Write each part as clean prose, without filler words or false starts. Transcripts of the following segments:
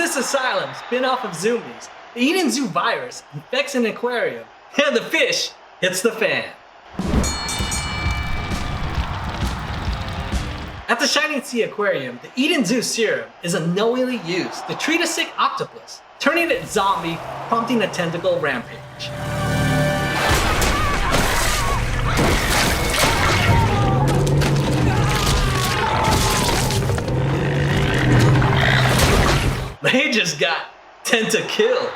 this Asylum, spin-off of zombies, the Eden Zoo virus infects an aquarium, and the fish hits the fan. At the Shining Sea Aquarium, the Eden Zoo serum is unknowingly used to treat a sick octopus, turning it zombie, prompting a tentacle rampage. They just got tentacled.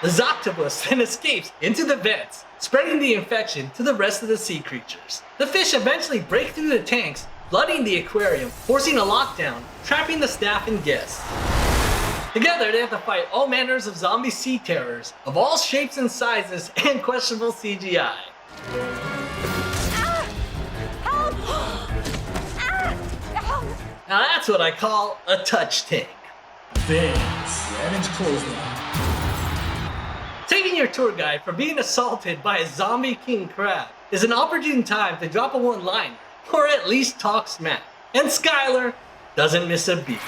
The octopus then escapes into the vents, spreading the infection to the rest of the sea creatures. The fish eventually break through the tanks, flooding the aquarium, forcing a lockdown, trapping the staff and guests. Together, they have to fight all manners of zombie sea terrors of all shapes and sizes and questionable CGI. Now that's what I call a touch tank. Van Slamme's clothesline. Taking your tour guide for being assaulted by a zombie king crab is an opportune time to drop a one-liner, or at least talk smack. And Skylar doesn't miss a beat.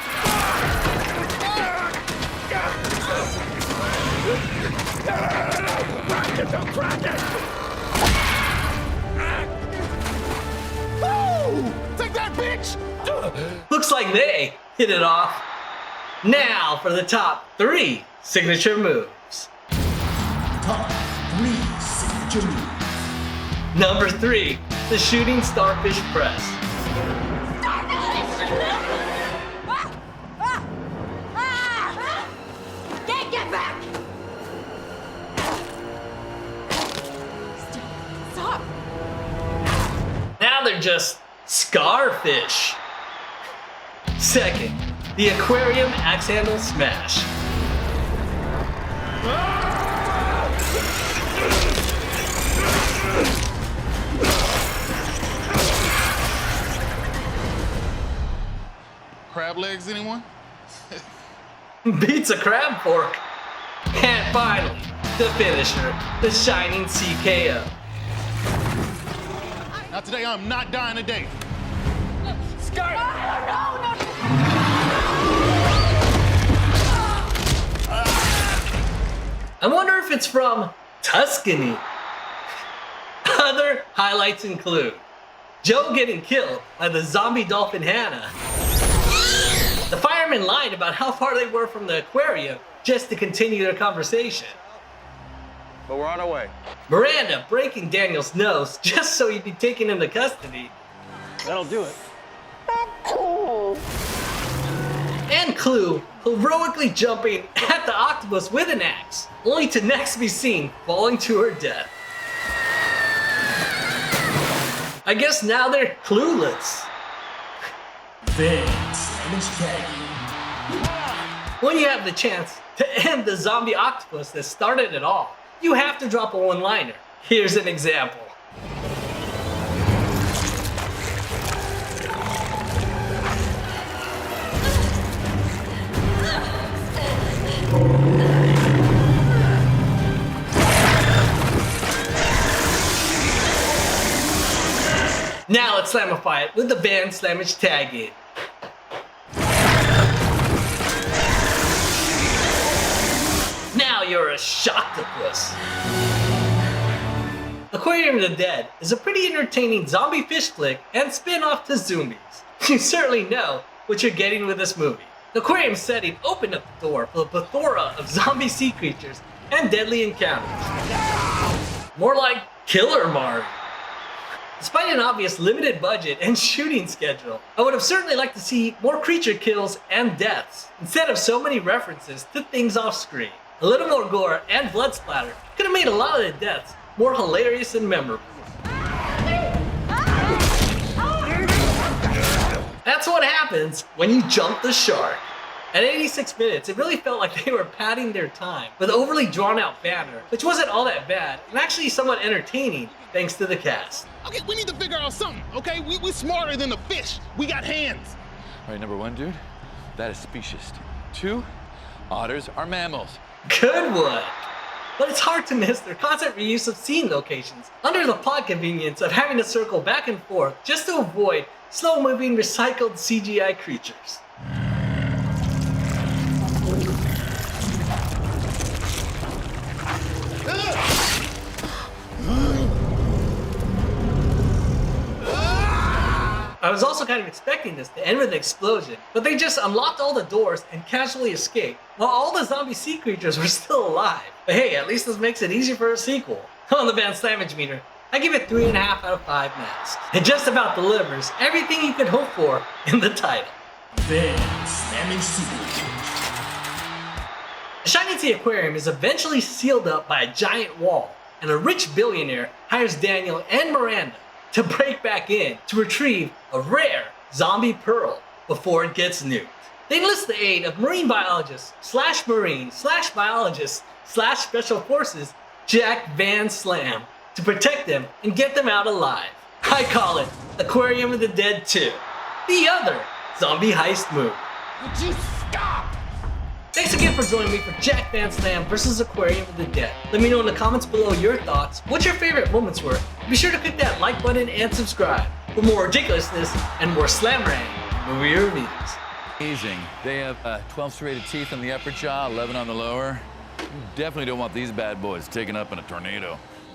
Take that, bitch! Looks like they hit it off. Now for the top 3 signature moves. Top 3 signature moves. Number 3, the shooting starfish press. Get back! Stop! Now they're just scarfish. Second, the aquarium axe handle smash. Crab legs, anyone? Beats a crab fork. And finally, the finisher, the Shining Sea KO. Not today, I'm not dying today. Scar! No! I wonder if it's from Tuscany. Other highlights include Joe getting killed by the zombie dolphin Hannah. The firemen lied about how far they were from the aquarium just to continue their conversation. But we're on our way. Miranda breaking Daniel's nose just so he'd be taken into custody. That'll do it. And Clue heroically jumping at the octopus with an axe, only to next be seen falling to her death. I guess now they're clueless. Van Slamme's tagging. When you have the chance to end the zombie octopus that started it all, you have to drop a one-liner. Here's an example. Now let's slamify it with the Van Slammage tag in. Now you're a shocktopus. Aquarium of the Dead is a pretty entertaining zombie fish flick and spin-off to zombies. You certainly know what you're getting with this movie. The aquarium setting opened up the door for the plethora of zombie sea creatures and deadly encounters. More like Killer Mario. Despite an obvious limited budget and shooting schedule, I would have certainly liked to see more creature kills and deaths, instead of so many references to things off screen. A little more gore and blood splatter could have made a lot of the deaths more hilarious and memorable. That's what happens when you jump the shark. At 86 minutes, it really felt like they were padding their time with overly drawn out banner, which wasn't all that bad and actually somewhat entertaining thanks to the cast. Okay, we need to figure out something, okay? We're smarter than the fish. We got hands. All right, number 1, dude, that is specious. 2, otters are mammals. Good one. But it's hard to miss their constant reuse of scene locations under the plot convenience of having to circle back and forth just to avoid slow-moving recycled CGI creatures. was also kind of expecting this to end with an explosion, but they just unlocked all the doors and casually escaped, while all the zombie sea creatures were still alive. But hey, at least this makes it easier for a sequel. On the Van Slamme meter, I give it 3.5 out of 5 masks. It just about delivers everything you could hope for in the title. Van Slamme sequel. The Shining Sea Aquarium is eventually sealed up by a giant wall, and a rich billionaire hires Daniel and Miranda to break back in to retrieve a rare zombie pearl before it gets nuked. They enlist the aid of marine biologist / marine / biologist / special forces Jack Van Slamme to protect them and get them out alive. I call it Aquarium of the Dead 2, the other zombie heist movie. Would you stop? Thanks again for joining me for Jack Van Slamme vs. Aquarium of the Dead. Let me know in the comments below your thoughts, what your favorite moments were. Be sure to click that like button and subscribe for more ridiculousness and more Slammarang movie reviews. Amazing. They have 12 serrated teeth on the upper jaw, 11 on the lower. You definitely don't want these bad boys taken up in a tornado.